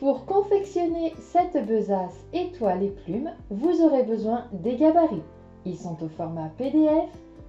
Pour confectionner cette besace étoile et plume, vous aurez besoin des gabarits. Ils sont au format PDF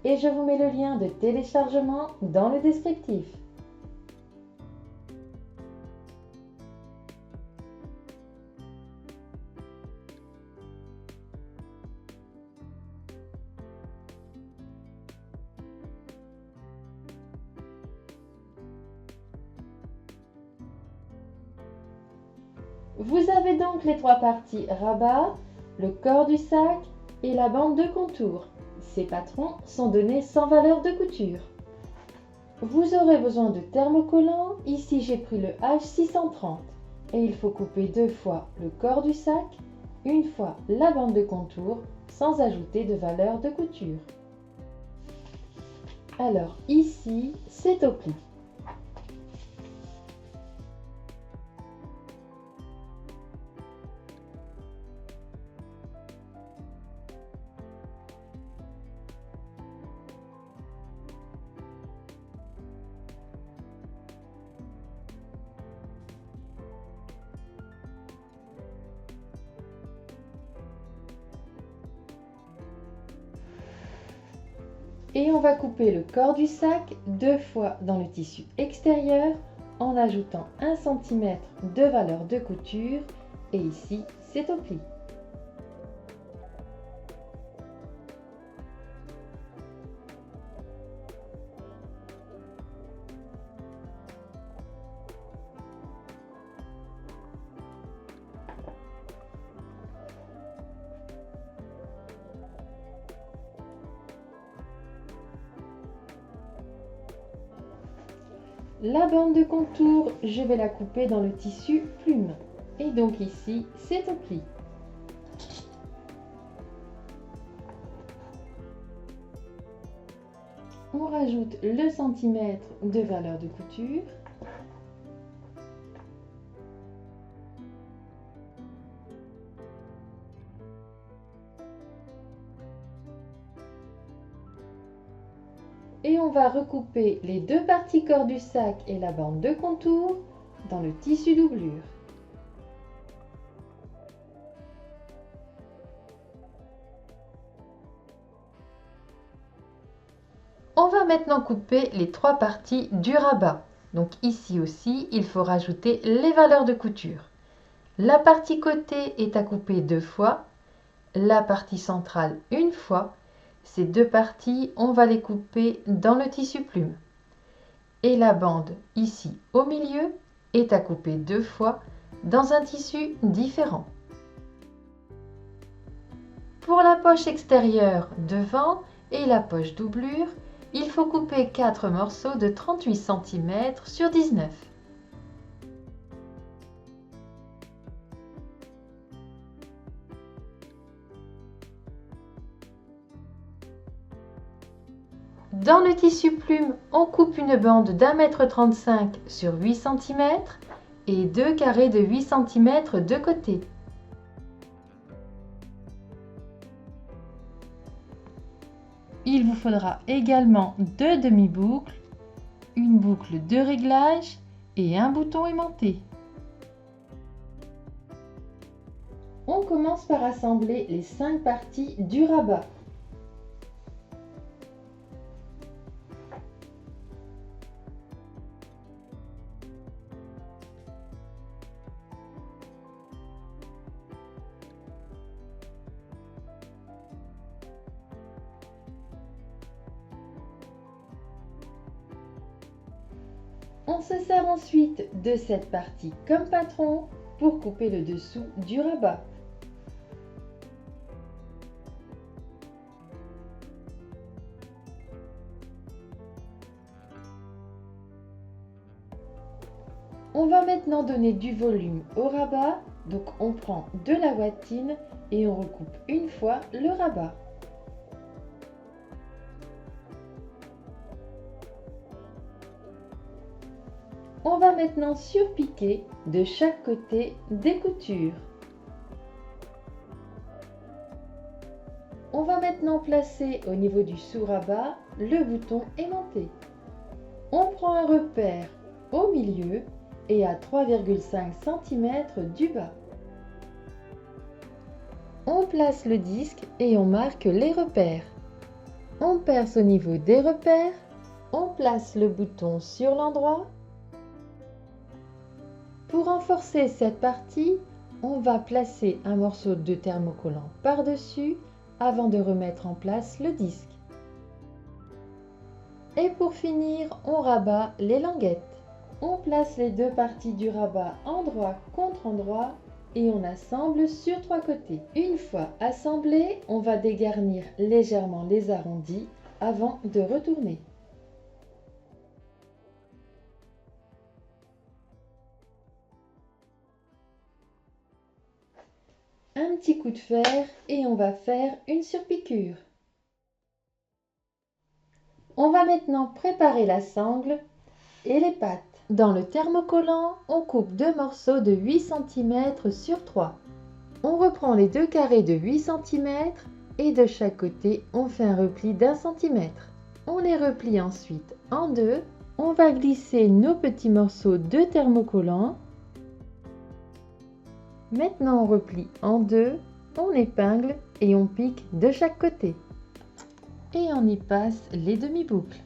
et je vous mets le lien de téléchargement dans le descriptif. Vous avez donc les trois parties rabat, le corps du sac et la bande de contour. Ces patrons sont donnés sans valeur de couture. Vous aurez besoin de thermocollants. Ici j'ai pris le H630 et il faut couper 2 fois le corps du sac, une fois la bande de contour sans ajouter de valeur de couture. Alors ici c'est au pli. Et on va couper le corps du sac 2 fois dans le tissu extérieur en ajoutant 1 cm de valeur de couture et ici c'est au pli. La bande de contour, je vais la couper dans le tissu plume. Et donc ici, c'est au pli. On rajoute le centimètre de valeur de couture. Et on va recouper les deux parties corps du sac et la bande de contour dans le tissu doublure. On va maintenant couper les trois parties du rabat. Donc ici aussi, il faut rajouter les valeurs de couture. La partie côté est à couper 2 fois, la partie centrale une fois. Ces deux parties, on va les couper dans le tissu plume. Et la bande ici au milieu est à couper 2 fois dans un tissu différent. Pour la poche extérieure devant et la poche doublure, il faut couper 4 morceaux de 38 cm sur 19. Dans le tissu plume, on coupe une bande d'1,35 m sur 8 cm et 2 carrés de 8 cm de côté. Il vous faudra également 2 demi-boucles, une boucle de réglage et un bouton aimanté. On commence par assembler les 5 parties du rabat. On se sert ensuite de cette partie comme patron pour couper le dessous du rabat. On va maintenant donner du volume au rabat, donc on prend de la ouatine et on recoupe une fois le rabat. On va maintenant surpiquer de chaque côté des coutures. On va maintenant placer au niveau du sous-rabat le bouton aimanté. On prend un repère au milieu et à 3,5 cm du bas. On place le disque et on marque les repères. On perce au niveau des repères, on place le bouton sur l'endroit. Pour renforcer cette partie, on va placer un morceau de thermocollant par-dessus avant de remettre en place le disque. Et pour finir, on rabat les languettes. On place les deux parties du rabat endroit contre endroit et on assemble sur 3 côtés. Une fois assemblé, on va dégarnir légèrement les arrondis avant de retourner. Un petit coup de fer et on va faire une surpiqûre. On va maintenant préparer la sangle et les pattes. Dans le thermocollant, on coupe 2 morceaux de 8 cm sur 3. On reprend les 2 carrés de 8 cm et de chaque côté, on fait un repli d'1 cm. On les replie ensuite en deux. On va glisser nos petits morceaux de thermocollant. Maintenant, on replie en deux, on épingle et on pique de chaque côté. Et on y passe les demi-boucles.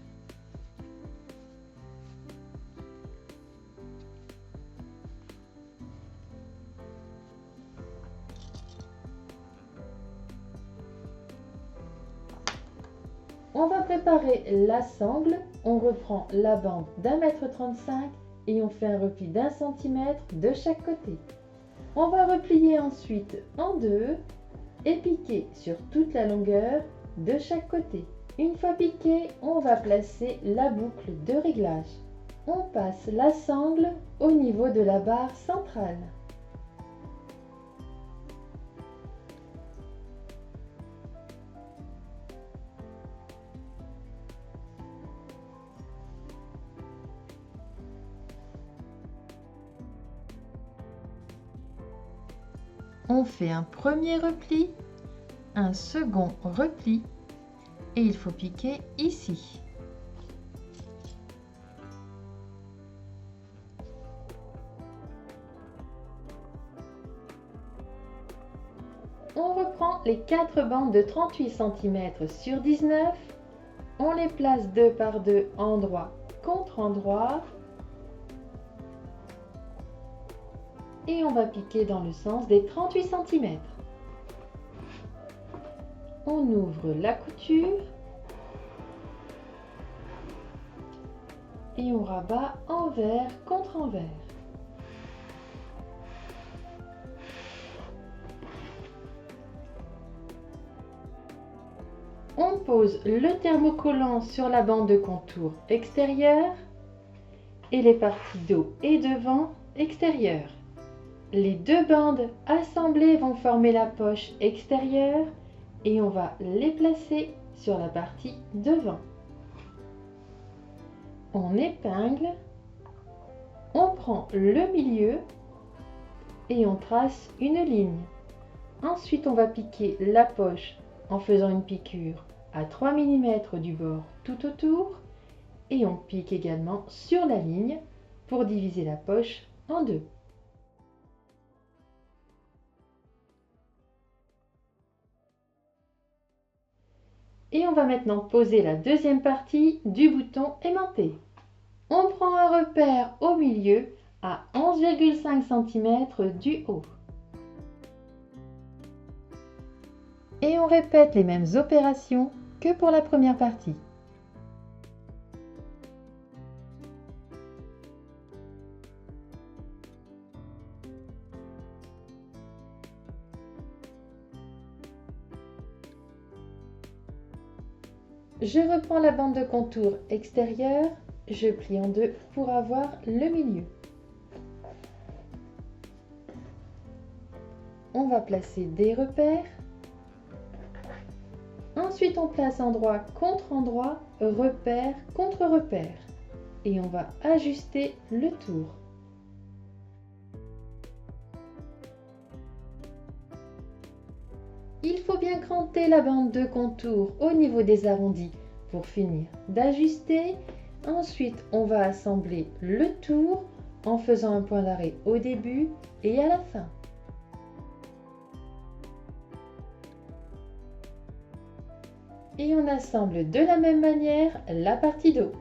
On va préparer la sangle. On reprend la bande d'1,35 m et on fait un repli d'1 cm de chaque côté. On va replier ensuite en deux et piquer sur toute la longueur de chaque côté. Une fois piqué, on va placer la boucle de réglage. On passe la sangle au niveau de la barre centrale. On fait un premier repli, un second repli et il faut piquer ici. On reprend les 4 bandes de 38 cm sur 19. On les place 2 par 2 endroit contre endroit. Et on va piquer dans le sens des 38 cm. On ouvre la couture et on rabat envers contre envers. On pose le thermocollant sur la bande de contour extérieure et les parties dos et devant extérieures. Les deux bandes assemblées vont former la poche extérieure et on va les placer sur la partie devant. On épingle, on prend le milieu et on trace une ligne. Ensuite, on va piquer la poche en faisant une piqûre à 3 mm du bord tout autour et on pique également sur la ligne pour diviser la poche en deux. Et on va maintenant poser la deuxième partie du bouton aimanté. On prend un repère au milieu à 11,5 cm du haut. Et on répète les mêmes opérations que pour la première partie. Je reprends la bande de contour extérieure, je plie en deux pour avoir le milieu. On va placer des repères. Ensuite, on place endroit contre endroit, repère contre repère. Et on va ajuster le tour. Il faut bien cranter la bande de contour au niveau des arrondis pour finir d'ajuster. Ensuite, on va assembler le tour en faisant un point d'arrêt au début et à la fin. Et on assemble de la même manière la partie dos.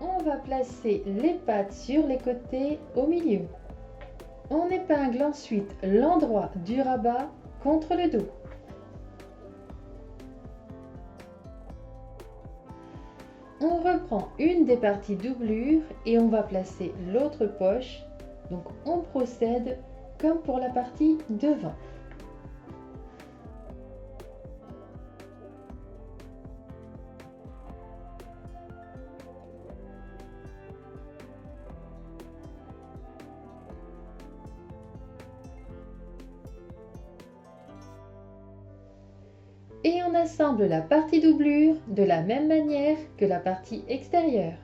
On va placer les pattes sur les côtés au milieu. On épingle ensuite l'endroit du rabat contre le dos. On reprend une des parties doublure et on va placer l'autre poche. Donc on procède comme pour la partie devant. Et on assemble la partie doublure de la même manière que la partie extérieure.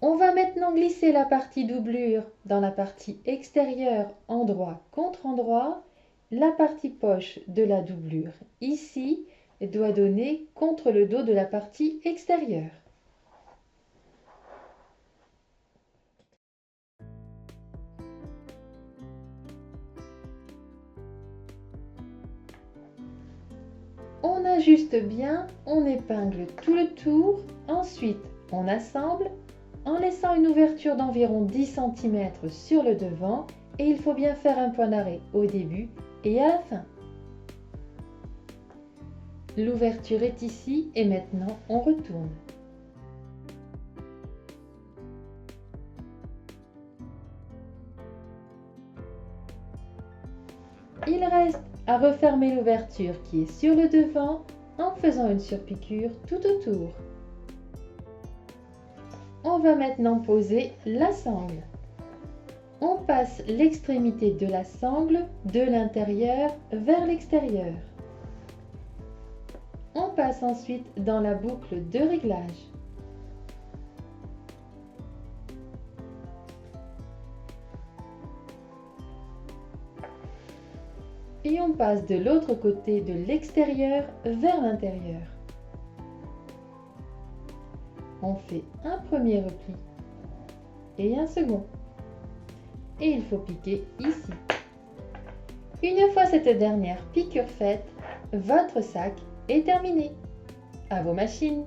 On va maintenant glisser la partie doublure dans la partie extérieure endroit contre endroit. La partie poche de la doublure ici doit donner contre le dos de la partie extérieure. On ajuste bien, on épingle tout le tour, ensuite on assemble en laissant une ouverture d'environ 10 cm sur le devant et il faut bien faire un point d'arrêt au début et à la fin. L'ouverture est ici et maintenant on retourne. Il reste à refermer l'ouverture qui est sur le devant en faisant une surpiqûre tout autour. On va maintenant poser la sangle. On passe l'extrémité de la sangle de l'intérieur vers l'extérieur. On passe ensuite dans la boucle de réglage. Et on passe de l'autre côté de l'extérieur vers l'intérieur. On fait un premier repli et un second. Et il faut piquer ici. Une fois cette dernière piqûre faite, votre sac est terminé. À vos machines!